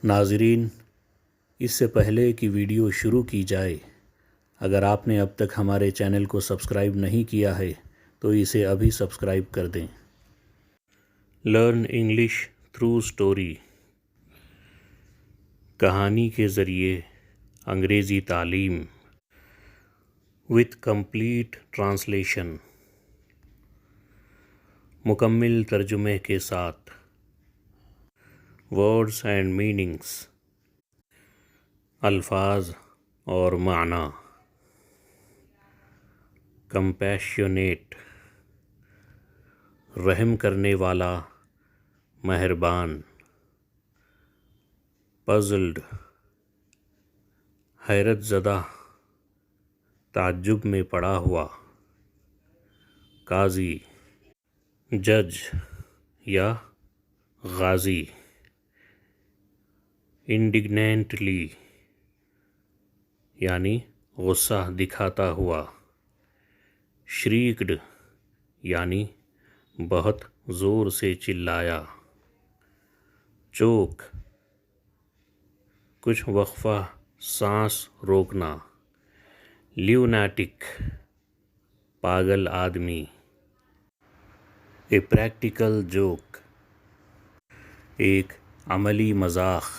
ناظرین، اس سے پہلے کہ ویڈیو شروع کی جائے، اگر آپ نے اب تک ہمارے چینل کو سبسکرائب نہیں کیا ہے تو اسے ابھی سبسکرائب کر دیں۔ لرن انگلش تھرو سٹوری، کہانی کے ذریعے انگریزی تعلیم وتھ کمپلیٹ ٹرانسلیشن، مکمل ترجمے کے ساتھ۔ ورڈز اینڈ میننگز، الفاظ اور معنی۔ کمپیشنیٹ، رحم کرنے والا، مہربان۔ پزلڈ، حیرت زدہ، تعجب میں پڑا ہوا۔ قاضی، جج یا غازی۔ انڈیگنینٹلی یعنی غصہ دکھاتا ہوا۔ شریکڈ یعنی بہت زور سے چلایا۔ چوک، کچھ وقفہ سانس روکنا۔ لیونیٹک، پاگل آدمی۔ اے پریکٹیکل جوک، ایک عملی مذاق۔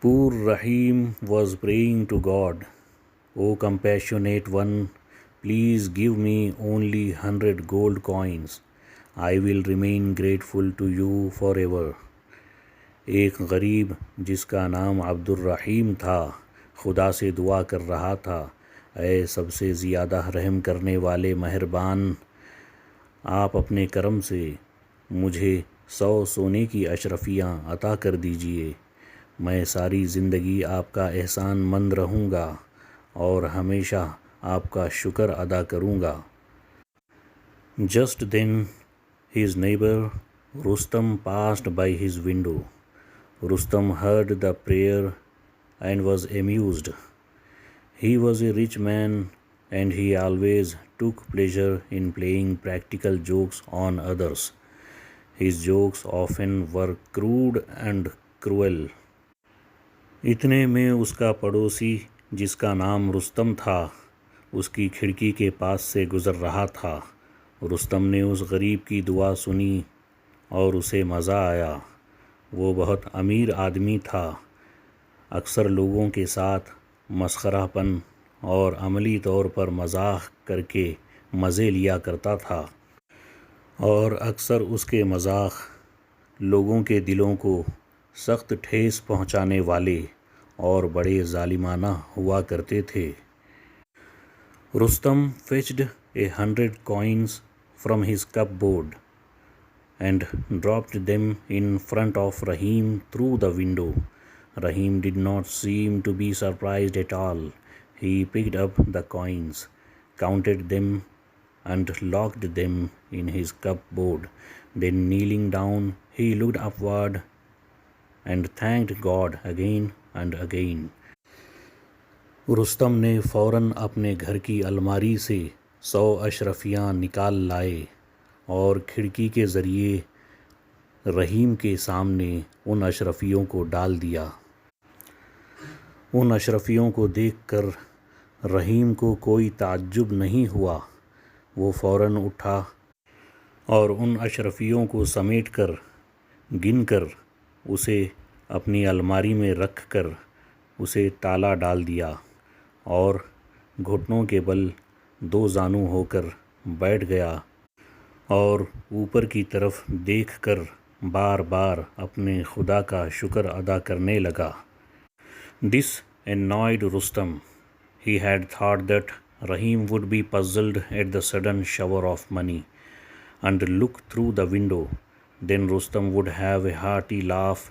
Poor Rahim was praying to God, "O compassionate one, please give me only 100 gold coins. I will remain grateful to you forever." ایک غریب جس کا نام عبد الرحیم تھا خدا سے دعا کر رہا تھا، اے سب سے زیادہ رحم کرنے والے مہربان، آپ اپنے کرم سے مجھے 100 سونے کی اشرفیاں عطا کر دیجئے۔ میں ساری زندگی آپ کا احسان مند رہوں گا اور ہمیشہ آپ کا شکر ادا کروں گا۔ Just then his neighbor Rustom passed by his window. Rustom heard the prayer and was amused. He was a rich man and he always took pleasure in playing practical jokes on others. His jokes often were crude and cruel. اتنے میں اس کا پڑوسی جس کا نام رستم تھا اس کی کھڑکی کے پاس سے گزر رہا تھا۔ رستم نے اس غریب کی دعا سنی اور اسے مزہ آیا۔ وہ بہت امیر آدمی تھا، اکثر لوگوں کے ساتھ مسخرہ پن اور عملی طور پر مذاق کر کے مزے لیا کرتا تھا، اور اکثر اس کے مذاق لوگوں کے دلوں کو سخت ٹھیس پہنچانے والے اور بڑے ظالمانہ ہوا کرتے تھے۔ Rustam fetched 100 coins from his cupboard and dropped them in front of Rahim through the window. Rahim did not seem to be surprised at all. He picked up the coins, counted them and locked them in his cupboard. Then kneeling down, he looked upward and thanked God again and again. Rustam نے فوراً اپنے گھر کی الماری سے 100 اشرفیاں نکال لائے اور کھڑکی کے ذریعے رحیم کے سامنے ان اشرفیوں کو ڈال دیا۔ ان اشرفیوں کو دیکھ کر رحیم کو کوئی تعجب نہیں ہوا۔ وہ فوراً اٹھا اور ان اشرفیوں کو سمیٹ کر گن کر اسے اپنی الماری میں رکھ کر اسے تالا ڈال دیا اور گھٹنوں کے بل 2 زانو ہو کر بیٹھ گیا اور اوپر کی طرف دیکھ کر بار بار اپنے خدا کا شکر ادا کرنے لگا۔ This annoyed Rustom. He had thought that Rahim would be puzzled at the sudden shower of money and look through the window. Then Rustom would have a hearty laugh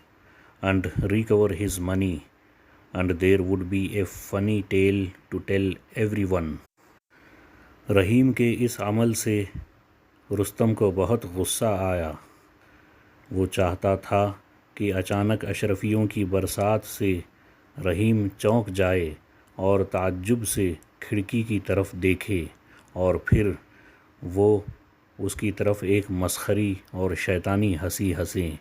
and recover his money, and there would be a funny tale to tell everyone. رحیم کے اس عمل سے رستم کو بہت غصہ آیا۔ وہ چاہتا تھا کہ اچانک اشرفیوں کی برسات سے رحیم چونک جائے اور تعجب سے کھڑکی کی طرف دیکھے اور پھر وہ اس کی طرف ایک مسخری اور شیطانی ہنسی ہنسیں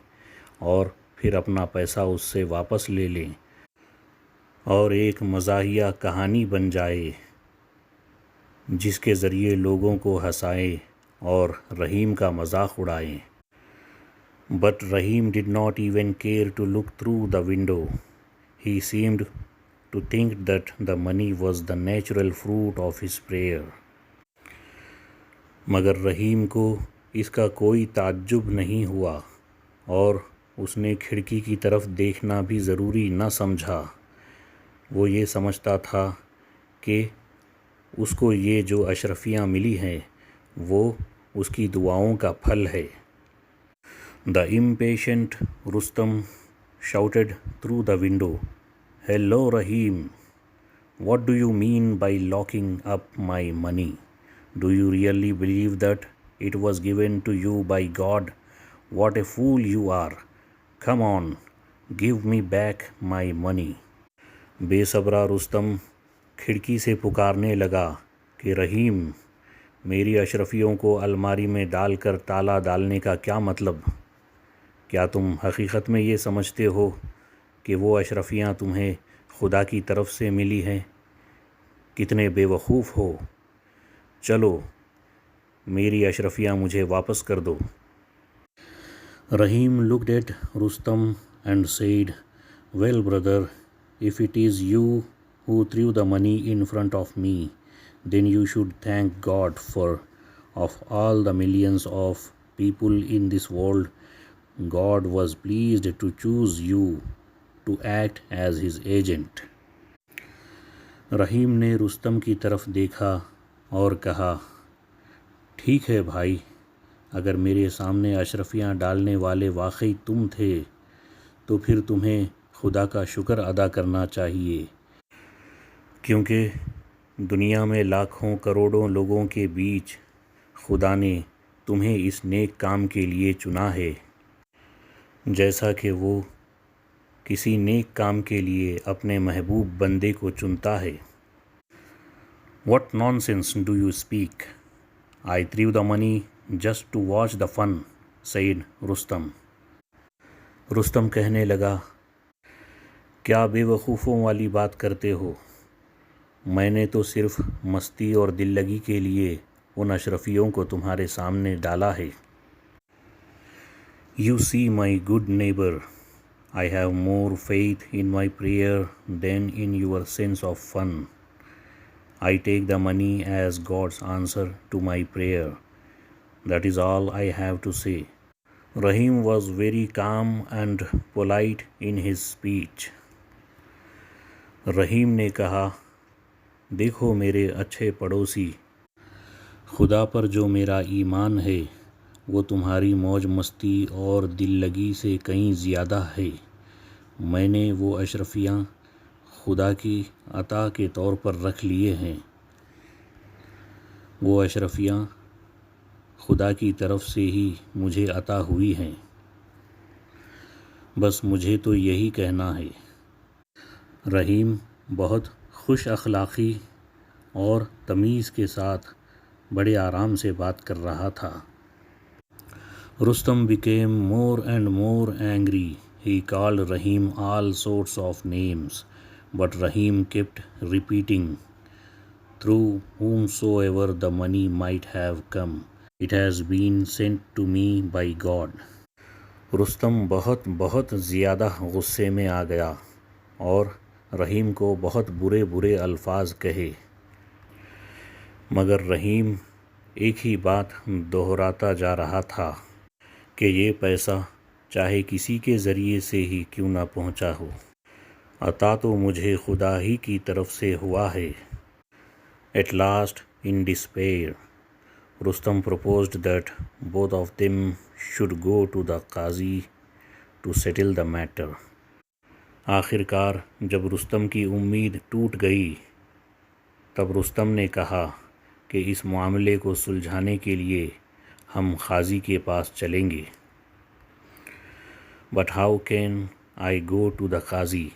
اور پھر اپنا پیسہ اس سے واپس لے لیں اور ایک مزاحیہ کہانی بن جائے جس کے ذریعے لوگوں کو ہنسائیں اور رحیم کا مذاق اڑائیں. But Rahim did not even care to look through the window. He seemed to think that the money was the natural fruit of his prayer. مگر رحیم کو اس کا کوئی تعجب نہیں ہوا اور اس نے کھڑکی کی طرف دیکھنا بھی ضروری نہ سمجھا. وہ یہ سمجھتا تھا کہ اس کو یہ جو اشرفیاں ملی ہیں وہ اس کی دعاؤں کا پھل ہے. The impatient Rustom shouted through the window, "Hello, Rahim. What do you mean by locking up my money? Do you really believe that it was given to you by God? What a fool you are. Come on, give me back my money." بے صبرا رستم کھڑکی سے پکارنے لگا کہ رحیم، میری اشرفیوں کو الماری میں ڈال کر تالا ڈالنے کا کیا مطلب؟ کیا تم حقیقت میں یہ سمجھتے ہو کہ وہ اشرفیاں تمہیں خدا کی طرف سے ملی ہیں؟ کتنے بے وقوف ہو. چلو میری اشرفیاں مجھے واپس کر دو. رحیم looked at Rustam and said, "Well, brother, if it is you who threw the money in front of me, then you should thank God, for of all the millions of people in this world, God was pleased to choose you to act as his agent." رحیم نے رستم کی طرف دیکھا اور کہا، ٹھیک ہے بھائی، اگر میرے سامنے اشرفیاں ڈالنے والے واقعی تم تھے تو پھر تمہیں خدا کا شکر ادا کرنا چاہیے، کیونکہ دنیا میں لاکھوں کروڑوں لوگوں کے بیچ خدا نے تمہیں اس نیک کام کے لیے چنا ہے، جیسا کہ وہ کسی نیک کام کے لیے اپنے محبوب بندے کو چنتا ہے. "What nonsense do you speak? I threw the money just to watch the fun," said Rustom. Rustam کہنے لگا، کیا بے وقوفوں والی بات کرتے ہو؟ میں نے تو صرف مستی اور دل لگی کے لیے ان اشرفیوں کو تمہارے سامنے ڈالا ہے. "You see, my good neighbor, I have more faith in my prayer than in your sense of fun. I take the money as God's answer to my prayer. That is all I have to say." Rahim was very calm and polite in his speech. رحیم نے کہا، دیکھو میرے اچھے پڑوسی، خدا پر جو میرا ایمان ہے وہ تمہاری موج مستی اور دل لگی سے کہیں زیادہ ہے. میں نے وہ اشرفیاں خدا کی عطا کے طور پر رکھ لیے ہیں. وہ اشرفیاں خدا کی طرف سے ہی مجھے عطا ہوئی ہیں. بس مجھے تو یہی کہنا ہے. رحیم بہت خوش اخلاقی اور تمیز کے ساتھ بڑے آرام سے بات کر رہا تھا. Rustom became more and more angry. He called Rahim all sorts of names, but Rahim kept repeating, "Through whomsoever the money might have come, it has been sent to me by God." Rustam بہت زیادہ غصے میں آ گیا اور رحیم کو بہت برے الفاظ کہے. مگر رحیم ایک ہی بات دہراتا جا رہا تھا کہ یہ پیسہ چاہے کسی کے ذریعے سے ہی کیوں نہ پہنچا ہو، عطا تو مجھے خدا ہی کی طرف سے ہوا ہے. At last, in despair, Rustom proposed that both of them should go to the Khazi to settle the matter. آخر کار جب رستم کی امید ٹوٹ گئی تب رستم نے کہا کہ اس معاملے کو سلجھانے کے لیے ہم قاضی کے پاس چلیں گے. "But how can I go to the Khazi?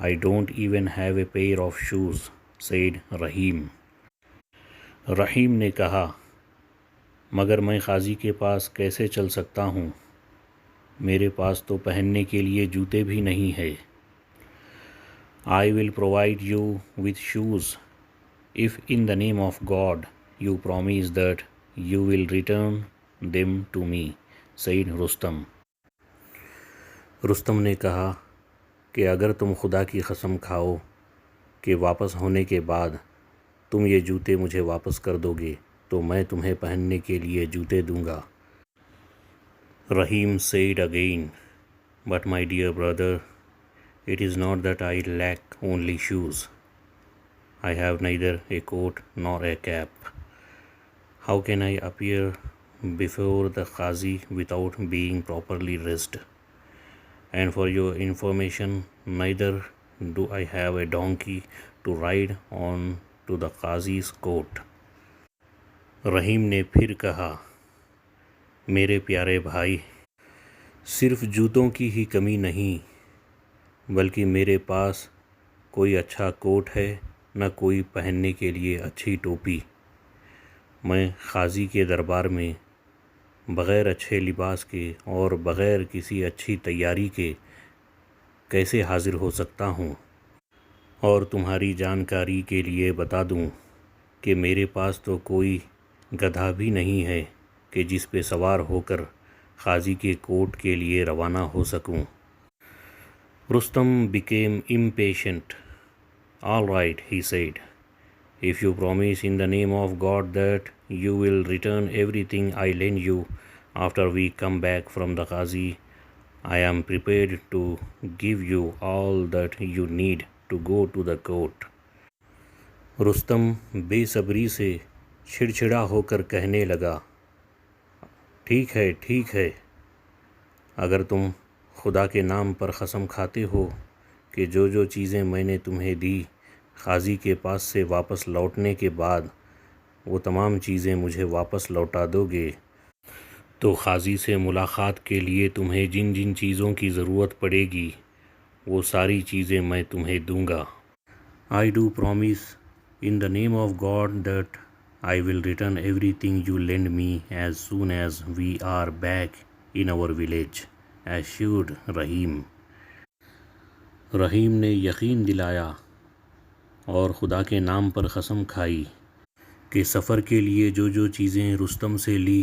I don't even have a pair of shoes," said Rahim. رحیم نے کہا، مگر میں قاضی کے پاس کیسے چل سکتا ہوں؟ میرے پاس تو پہننے کے لیے جوتے بھی نہیں ہے. I will provide you with shoes if in the name of God you promise that you will return them to me, said Rustom. Rustam نے کہا کہ اگر تم خدا کی قسم کھاؤ کہ واپس ہونے کے بعد تم یہ جوتے مجھے واپس کر دو گے تو میں تمہیں پہننے کے لیے جوتے دوں گا. Rahim said again, but my dear brother, it is not that I lack only shoes. I have neither a coat nor a cap. How can I appear before the Khazi without being properly dressed? And for your information, neither do I have a donkey to ride on to the Khazi's court. رحیم نے پھر کہا، میرے پیارے بھائی، صرف جوتوں کی ہی کمی نہیں بلکہ میرے پاس کوئی اچھا کوٹ ہے نہ کوئی پہننے کے لیے اچھی ٹوپی. میں قاضی کے دربار میں بغیر اچھے لباس کے اور بغیر کسی اچھی تیاری کے کیسے حاضر ہو سکتا ہوں؟ اور تمہاری جانکاری کے لیے بتا دوں کہ میرے پاس تو کوئی گدھا بھی نہیں ہے کہ جس پہ سوار ہو کر قاضی کے کورٹ کے لیے روانہ ہو سکوں. Rustom became impatient. All right, he said. If you promise in the name of God that you will return everything I lend you after we come back from the Khazi, I am prepared to give you all that you need to go to the court. Rustam بے صبری سے چھڑچھڑا ہو کر کہنے لگا، ٹھیک ہے ٹھیک ہے، اگر تم خدا کے نام پر قسم کھاتے ہو کہ جو چیزیں میں نے تمہیں دی قاضی کے پاس سے واپس لوٹنے کے بعد وہ تمام چیزیں مجھے واپس لوٹا دو گے تو قاضی سے ملاقات کے لیے تمہیں جن جن چیزوں کی ضرورت پڑے گی وہ ساری چیزیں میں تمہیں دوں گا. I do promise in the name of God that I will return everything you lend me as soon as we are back in our village, assured Rahim. رحیم نے یقین دلایا اور خدا کے نام پر قسم کھائی کہ سفر کے لیے جو چیزیں رستم سے لی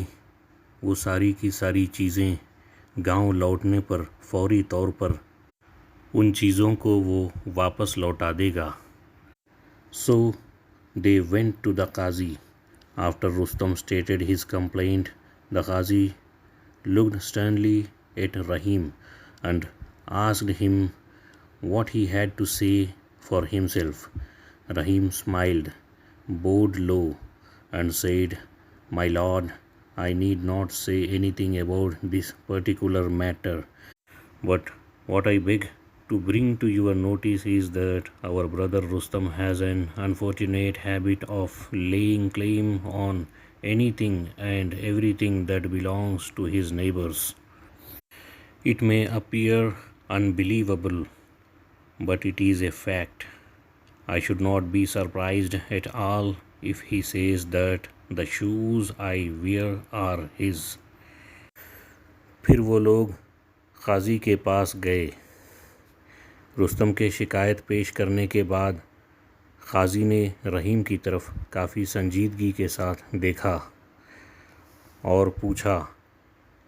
وہ ساری کی ساری چیزیں گاؤں لوٹنے پر فوری طور پر ان چیزوں کو وہ واپس لوٹا دے گا. So they went to the Khazi. After Rustom stated his complaint, the Khazi looked sternly at Rahim and asked him what he had to say for himself. Rahim smiled, bowed low, and said, My lord, I need not say anything about this particular matter, but what I beg to bring to your notice is that our brother Rustom has an unfortunate habit of laying claim on anything and everything that belongs to his neighbors. It may appear unbelievable, but it is a fact. I should not be surprised at all if he says that the shoes I wear are his. پھر وہ لوگ قاضی کے پاس گئے. رستم کے شکایت پیش کرنے کے بعد قاضی نے رحیم کی طرف کافی سنجیدگی کے ساتھ دیکھا اور پوچھا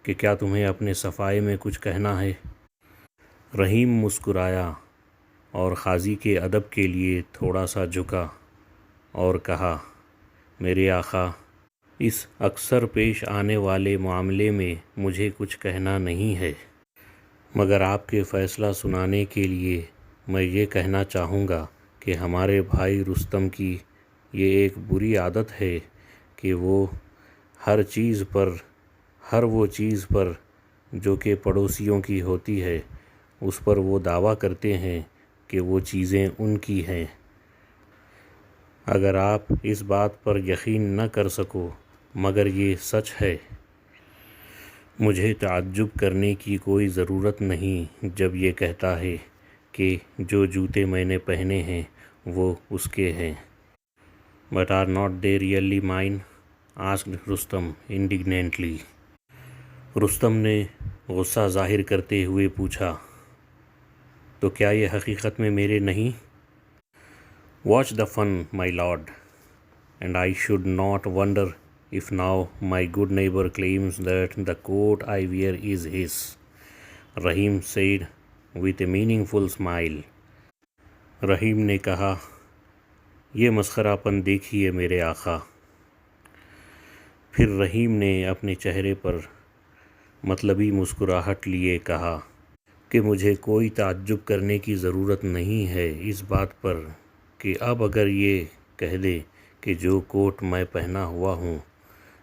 کہ کیا تمہیں اپنے صفائے میں کچھ کہنا ہے؟ رحیم مسکرایا اور قاضی کے ادب کے لیے تھوڑا سا جھکا اور کہا، میرے آقا، اس اکثر پیش آنے والے معاملے میں مجھے کچھ کہنا نہیں ہے، مگر آپ کے فیصلہ سنانے کے لیے میں یہ کہنا چاہوں گا کہ ہمارے بھائی رستم کی یہ ایک بری عادت ہے کہ وہ ہر وہ چیز پر جو کہ پڑوسیوں کی ہوتی ہے اس پر وہ دعویٰ کرتے ہیں کہ وہ چیزیں ان کی ہیں. اگر آپ اس بات پر یقین نہ کر سکو مگر یہ سچ ہے، مجھے تعجب کرنے کی کوئی ضرورت نہیں جب یہ کہتا ہے کہ جو جوتے میں نے پہنے ہیں وہ اس کے ہیں. But are not they really mine? asked Rustom indignantly. Rustam نے غصہ ظاہر کرتے ہوئے پوچھا، تو کیا یہ حقیقت میں میرے نہیں؟ Watch the fun my lord, and I should not wonder if now my good neighbor claims that the coat I wear is his, Rahim said with a meaningful smile. رحیم نے کہا، یہ مسخرہ پن دیکھیے میرے آقا۔ پھر رحیم نے اپنے چہرے پر مطلبی مسکراہٹ لیے کہا کہ مجھے کوئی تعجب کرنے کی ضرورت نہیں ہے اس بات پر کہ اب اگر یہ کہہ دے کہ جو کوٹ میں پہنا ہوا ہوں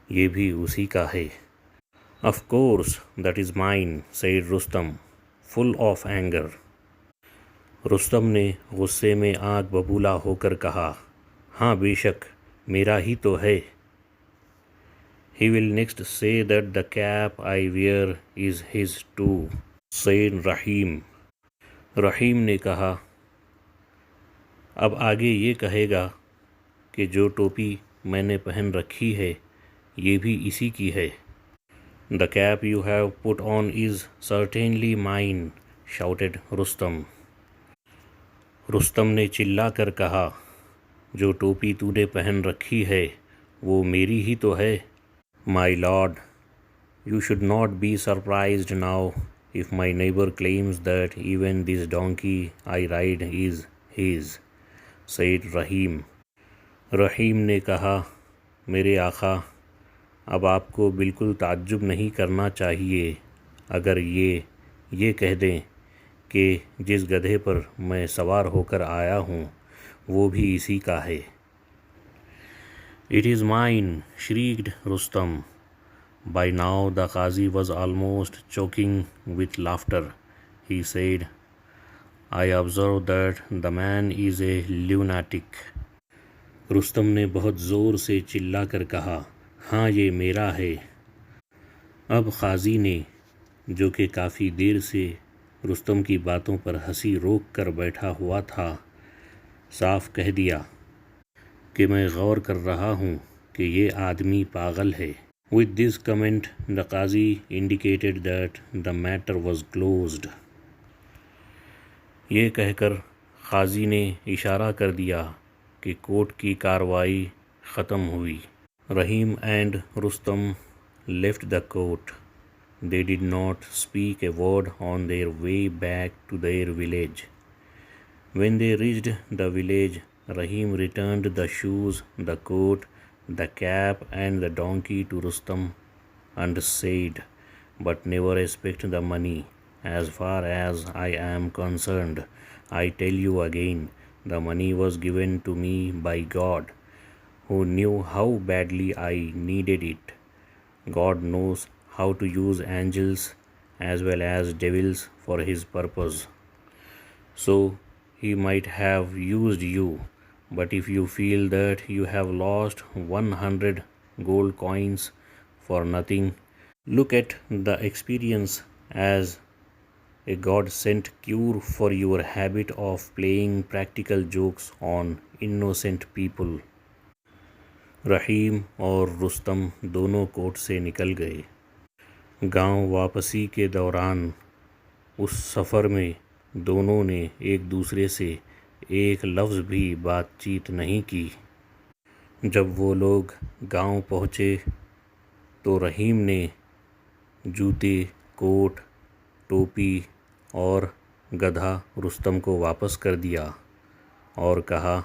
یہ بھی اسی کا ہے۔ Of course that is mine, said Rustom, full of anger. Rustam نے غصے میں آگ ببولا ہو کر کہا، ہاں بے شک میرا ہی تو ہے۔ He will next say that the cap I wear is his too, said Rahim. رحیم نے کہا، اب آگے یہ کہے گا کہ جو ٹوپی میں نے پہن رکھی ہے یہ بھی اسی کی ہے۔ The cap you have put on is certainly mine, shouted Rustom. Rustam نے چلا کر کہا، جو ٹوپی تو نے پہن رکھی ہے وہ میری ہی تو ہے۔ My lord, you should not be surprised now if my neighbor claims that even this donkey I ride is his, said Rahim. رحیم نے کہا، میرے آقا اب آپ کو بالکل تعجب نہیں کرنا چاہیے اگر یہ کہہ دیں کہ جس گدھے پر میں سوار ہو کر آیا ہوں وہ بھی اسی کا ہے۔ It is mine, shrieked Rustom. By now the Khazi was almost choking with laughter. He said, I observe that the man is a lunatic. Rustam نے بہت زور سے چلا کر کہا، ہاں یہ میرا ہے۔ اب قاضی نے، جو کہ کافی دیر سے رستم کی باتوں پر ہنسی روک کر بیٹھا ہوا تھا، صاف کہہ دیا کہ میں غور کر رہا ہوں کہ یہ آدمی پاگل ہے۔ With this comment the Qazi indicated that the matter was closed. یہ کہہ کر قاضی نے اشارہ کر دیا کہ کورٹ کی کارروائی ختم ہوئی۔ Rahim and Rustom left the court. They did not speak a word on their way back to their village. When they reached the village, Rahim returned the shoes, the coat, the cap and the donkey to Rustom and said, but never expect the money. As far as I am concerned, I tell you again, the money was given to me by God, who knew how badly I needed it. God knows how to use angels as well as devils for his purpose. So he might have used you, but if you feel that you have lost 100 gold coins for nothing, look at the experience as a God-sent cure for your habit of playing practical jokes on innocent people. رحیم اور رستم دونوں کوٹ سے نکل گئے۔ گاؤں واپسی کے دوران اس سفر میں دونوں نے ایک دوسرے سے ایک لفظ بھی بات چیت نہیں کی۔ جب وہ لوگ گاؤں پہنچے تو رحیم نے جوتے، کوٹ، ٹوپی اور گدھا رستم کو واپس کر دیا اور کہا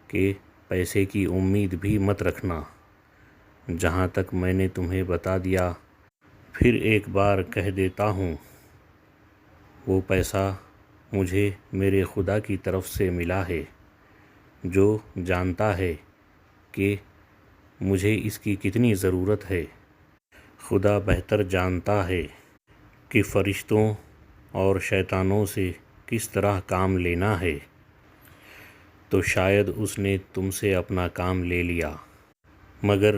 کہ پیسے کی امید بھی مت رکھنا۔ جہاں تک میں نے تمہیں بتا دیا، پھر ایک بار کہہ دیتا ہوں، وہ پیسہ مجھے میرے خدا کی طرف سے ملا ہے، جو جانتا ہے کہ مجھے اس کی کتنی ضرورت ہے۔ خدا بہتر جانتا ہے کہ فرشتوں اور شیطانوں سے کس طرح کام لینا ہے، تو شاید اس نے تم سے اپنا کام لے لیا۔ مگر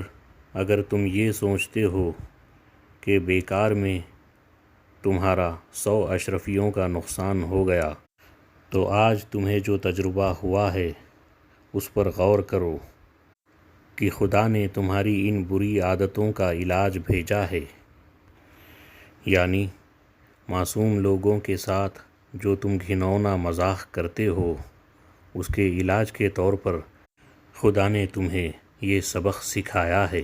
اگر تم یہ سوچتے ہو کہ بیکار میں تمہارا 100 اشرفیوں کا نقصان ہو گیا، تو آج تمہیں جو تجربہ ہوا ہے اس پر غور کرو کہ خدا نے تمہاری ان بری عادتوں کا علاج بھیجا ہے، یعنی معصوم لوگوں کے ساتھ جو تم گھناؤنا مذاق کرتے ہو، اس کے علاج کے طور پر خدا نے تمہیں یہ سبق سکھایا ہے۔